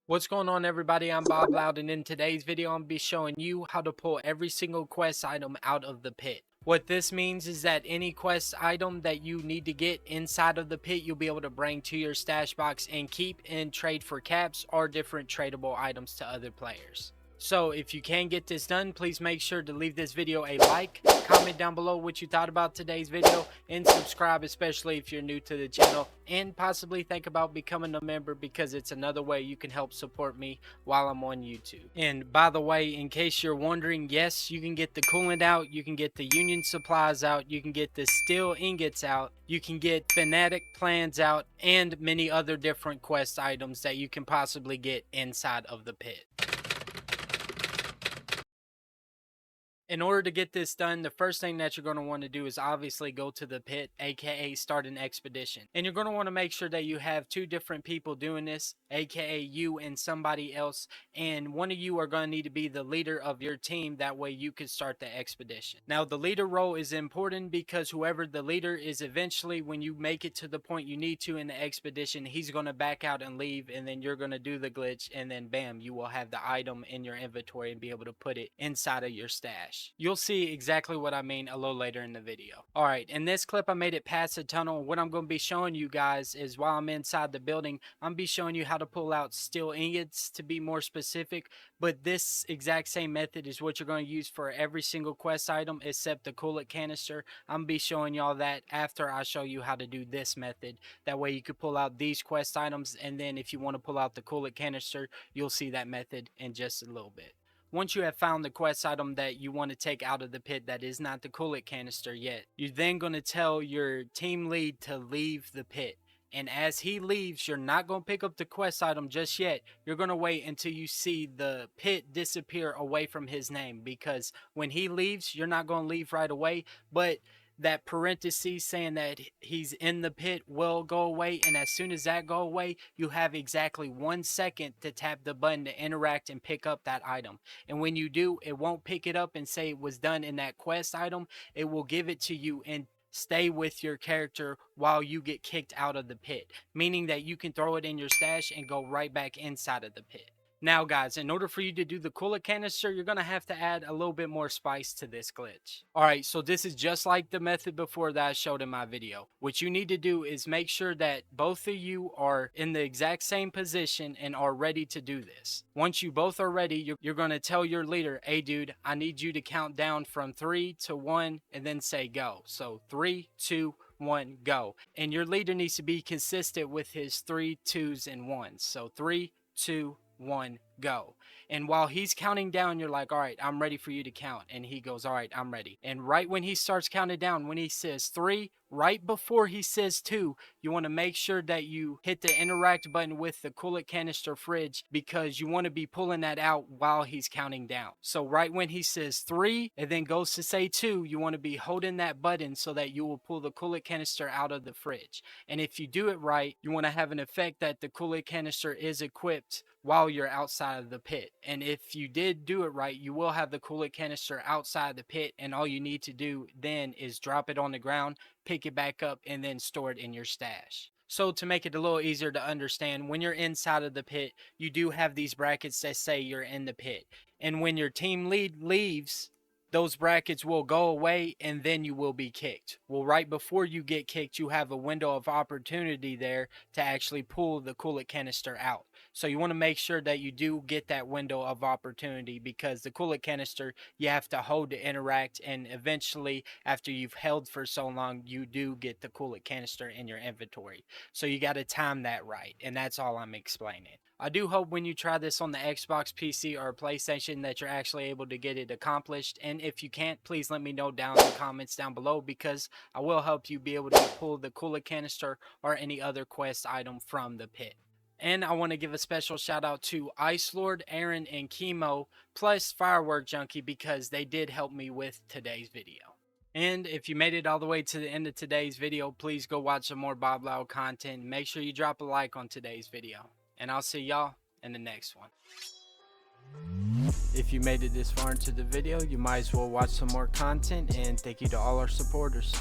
What's going on, everybody? I'm Bob Loud, and in today's video I'm going to be showing you how to pull every single quest item out of the pit. What this means is that any quest item that you need to get inside of the pit, you'll be able to bring to your stash box and keep and trade for caps or different tradable items to other players. So if you can get this done, please make sure to leave this video a like, comment down below what you thought about today's video, and subscribe, especially if you're new to the channel, and possibly think about becoming a member because it's another way you can help support me while I'm on YouTube. And by the way, in case you're wondering, yes, you can get the coolant out, you can get the union supplies out, you can get the steel ingots out, you can get fanatic plans out, and many other different quest items that you can possibly get inside of the pit. In order to get this done, the first thing that you're going to want to do is obviously go to the pit, aka start an expedition. And you're going to want to make sure that you have two different people doing this, aka you and somebody else. And one of you are going to need to be the leader of your team. That way you can start the expedition. Now, the leader role is important because whoever the leader is, eventually when you make it to the point you need to in the expedition, he's going to back out and leave, and then you're going to do the glitch, and then bam, you will have the item in your inventory and be able to put it inside of your stash. You'll see exactly what I mean a little later in the video. Alright, in this clip I made it past the tunnel. What I'm going to be showing you guys is while I'm inside the building, I'm going to be showing you how to pull out steel ingots, to be more specific. But this exact same method is what you're going to use for every single quest item except the Coolant Canister. I'm going to be showing y'all that after I show you how to do this method. That way you could pull out these quest items, and then if you want to pull out the Coolant Canister, you'll see that method in just a little bit. Once you have found the quest item that you want to take out of the pit that is not the coolant canister yet, you're then going to tell your team lead to leave the pit. And as he leaves, you're not going to pick up the quest item just yet. You're going to wait until you see the pit disappear away from his name, because when he leaves, you're not going to leave right away, but that parenthesis saying that he's in the pit will go away, and as soon as that go away, you have exactly 1 second to tap the button to interact and pick up that item. And when you do, it won't pick it up and say it was done in that quest item. It will give it to you and stay with your character while you get kicked out of the pit, meaning that you can throw it in your stash and go right back inside of the pit. Now guys, in order for you to do the coolant canister, you're going to have to add a little bit more spice to this glitch. Alright, so this is just like the method before that I showed in my video. What you need to do is make sure that both of you are in the exact same position and are ready to do this. Once you both are ready, you're going to tell your leader, hey dude, I need you to count down from 3 to 1 and then say go. So 3, 2, 1, go. And your leader needs to be consistent with his 3, 2s, and 1s. So 3, 2, 1, go. And while he's counting down, you're like, all right, I'm ready for you to count. And he goes, all right, I'm ready. And right when he starts counting down, when he says 3, right before he says 2, you want to make sure that you hit the interact button with the coolant canister fridge, because you want to be pulling that out while he's counting down. So right when he says 3 and then goes to say 2, you want to be holding that button so that you will pull the coolant canister out of the fridge. And if you do it right, you want to have an effect that the coolant canister is equipped while you're outside of the pit. And if you did do it right, you will have the coolant canister outside the pit, and all you need to do then is drop it on the ground, pick it back up, and then store it in your stash. So to make it a little easier to understand, when you're inside of the pit, you do have these brackets that say you're in the pit. And when your team lead leaves, those brackets will go away and then you will be kicked. Well, right before you get kicked, you have a window of opportunity there to actually pull the coolant canister out. So you want to make sure that you do get that window of opportunity, because the coolant canister, you have to hold to interact, and eventually after you've held for so long, you do get the coolant canister in your inventory. So you got to time that right, and that's all I'm explaining. I do hope when you try this on the Xbox, PC, or PlayStation that you're actually able to get it accomplished. And if you can't, please let me know down in the comments down below, because I will help you be able to pull the coolant canister or any other quest item from the pit. And I want to give a special shout out to Ice Lord, Aaron, and Chemo, plus Firework Junkie, because they did help me with today's video. And if you made it all the way to the end of today's video, please go watch some more Bob Loud content. Make sure you drop a like on today's video. And I'll see y'all in the next one. If you made it this far into the video, you might as well watch some more content, and thank you to all our supporters.